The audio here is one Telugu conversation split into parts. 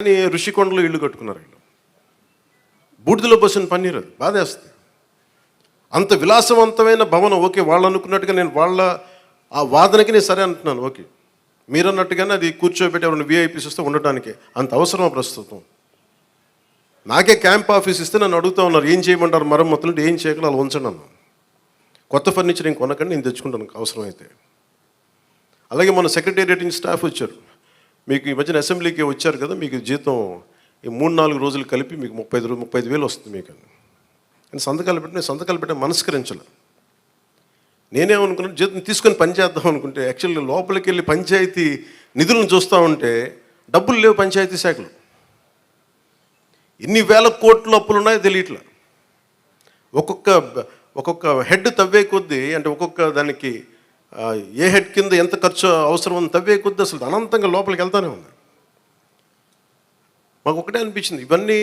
కానీ ఋషికొండలో ఇల్లు కట్టుకున్నారు వీళ్ళు. బూడిదలో పోసిన పన్నీరు అది బాధేస్తుంది. అంత విలాసవంతమైన భవనం, ఓకే, వాళ్ళు అనుకున్నట్టుగా నేను వాళ్ళ ఆ వాదనకి నేను సరే అంటున్నాను, ఓకే, మీరు అన్నట్టుగానే అది కూర్చోబెట్టి ఎవరైనా విఐపీస్ వస్తే ఉండటానికి అంత అవసరమా ప్రస్తుతం? నాకే క్యాంప్ ఆఫీస్ ఇస్తే నన్ను అడుగుతూ ఉన్నారు, ఏం చేయమంటారు మరమ్మతులు అంటే, ఏం చేయగలరు అలా ఉంచండి అన్నాను. కొత్త ఫర్నిచర్ ఇంక కొనకండి, నేను తెచ్చుకుంటాను అవసరమైతే. అలాగే మన సెక్రటేరియట్ స్టాఫ్ వచ్చారు, మీకు ఈ మధ్యన అసెంబ్లీకి వచ్చారు కదా, మీకు జీతం ఈ 3-4 రోజులు కలిపి మీకు 35,000 వస్తుంది మీకు అని సంతకాలు పెట్టే మనస్కరించాలి. నేనేమనుకున్నాను, జీతం తీసుకొని పని చేద్దాం అనుకుంటే యాక్చువల్లీ లోపలికి వెళ్ళి పంచాయతీ నిధులను చూస్తూ ఉంటే డబ్బులు లేవు. పంచాయతీ శాఖలు ఎన్ని వేల కోట్ల అప్పులు ఉన్నాయో తెలియట్లా. ఒక్కొక్క హెడ్ తవ్వే కొద్దీ, అంటే ఒక్కొక్క దానికి ఏ హెడ్ కింద ఎంత ఖర్చు అవసరం ఉంది తవ్వే కొద్దీ అసలు అనంతంగా లోపలికి వెళ్తానే ఉంది. మాకు ఒకటే అనిపించింది, ఇవన్నీ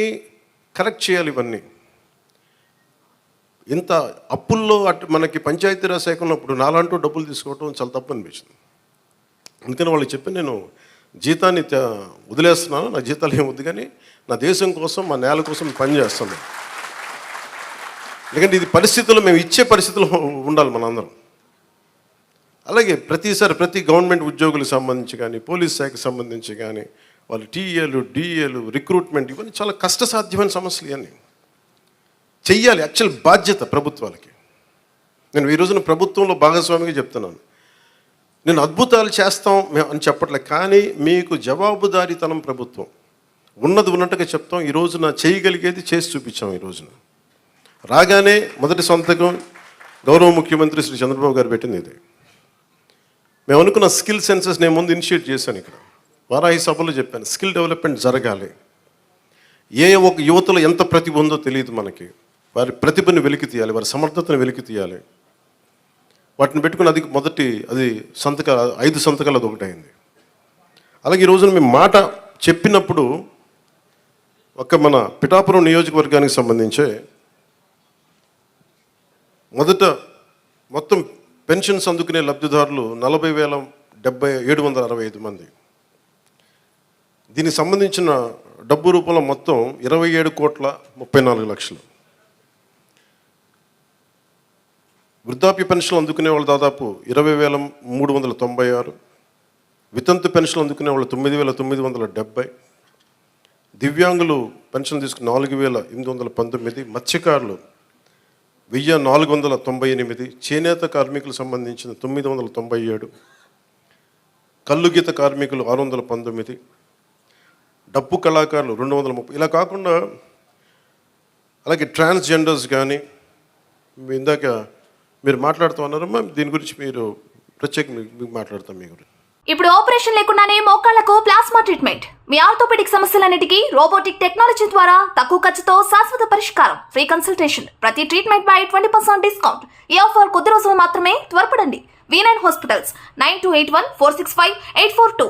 కరెక్ట్ చేయాలి. ఇవన్నీ ఇంత అప్పుల్లో అటు మనకి పంచాయతీరాజ్ శాఖ ఉన్నప్పుడు నాలంటూ డబ్బులు తీసుకోవటం చాలా తప్పు అనిపించింది. అందుకని వాళ్ళకి చెప్పి, నేను జీతాన్ని వదిలేస్తున్నాను, నా జీతాలు ఏమి వద్దు, కానీ నా దేశం కోసం, మా నేల కోసం పని చేస్తాను. ఎందుకంటే ఇది పరిస్థితుల్లో మేము ఇచ్చే పరిస్థితుల్లో ఉండాలి మనందరం. అలాగే ప్రతి గవర్నమెంట్ ఉద్యోగులకు సంబంధించి కానీ, పోలీస్ శాఖకు సంబంధించి కానీ, వాళ్ళు టీఏలు, డిఏలు, రిక్రూట్మెంట్, ఇవన్నీ చాలా కష్టసాధ్యమైన సమస్యలు. ఇవన్నీ చెయ్యాలి, యాక్చువల్ బాధ్యత ప్రభుత్వాలకి. నేను ఈ రోజున ప్రభుత్వంలో భాగస్వామిగా చెప్తున్నాను, నేను అద్భుతాలు చేస్తాం అని చెప్పట్లేదు, కానీ మీకు జవాబుదారీతనం ప్రభుత్వం ఉన్నది ఉన్నట్టుగా చెప్తాం. ఈ రోజున చేయగలిగేది చేసి చూపించాం. ఈ రోజున రాగానే మొదటి సంతకం గౌరవ ముఖ్యమంత్రి శ్రీ చంద్రబాబు గారు పెట్టింది ఇదే. మేము అనుకున్న స్కిల్ సెన్సెస్ నేను ముందు ఇనిషియేట్ చేశాను. ఇక్కడ వారాహి సభలో చెప్పాను, స్కిల్ డెవలప్మెంట్ జరగాలి. ఒక యువతలో ఎంత ప్రతిభ ఉందో తెలియదు మనకి, వారి ప్రతిభను వెలికి తీయాలి, వారి సమర్థతను వెలికి తీయాలి. వాటిని పెట్టుకుని అది 5 సంతకాలు అది ఒకటైంది. అలాగే ఈ రోజున మేము మాట చెప్పినప్పుడు మన పిఠాపురం నియోజకవర్గానికి సంబంధించే మొత్తం పెన్షన్స్ అందుకునే లబ్ధిదారులు 40,765 మంది. దీనికి సంబంధించిన డబ్బు రూపంలో మొత్తం 27,34,00,000. వృద్ధాప్య పెన్షన్లు అందుకునే వాళ్ళు దాదాపు 20,396, వితంతు పెన్షన్లు అందుకునే వాళ్ళు 9,970, దివ్యాంగులు పెన్షన్ తీసుకుని 4,819, మత్స్యకారులు 1,498, చేనేత కార్మికులకు సంబంధించిన 997, కల్లుగీత కార్మికులు 619, డప్పు కళాకారులు 230. ఇలా కాకుండా అలాగే ట్రాన్స్జెండర్స్ కానీ, ఇందాక మీరు మాట్లాడుతూ ఉన్నారమ్మా, దీని గురించి మీరు ప్రత్యేకంగా మాట్లాడతాం మీ గురించి. ఇప్పుడు ఆపరేషన్ లేకుండానే మోకాళ్లకు ప్లాస్మా ట్రీట్మెంట్. మీ ఆర్థోపెడిక్ సమస్యలన్నిటికీ రోబోటిక్ టెక్నాలజీ ద్వారా తక్కువ ఖర్చుతో శాశ్వత పరిష్కారం. Free consultation. ప్రతి ట్రీట్మెంట్ పై 20% డిస్కౌంట్. ఈ ఆఫర్ కొద్ది రోజులు మాత్రమే. త్వరపడండి. V9 hospitals 9281465842.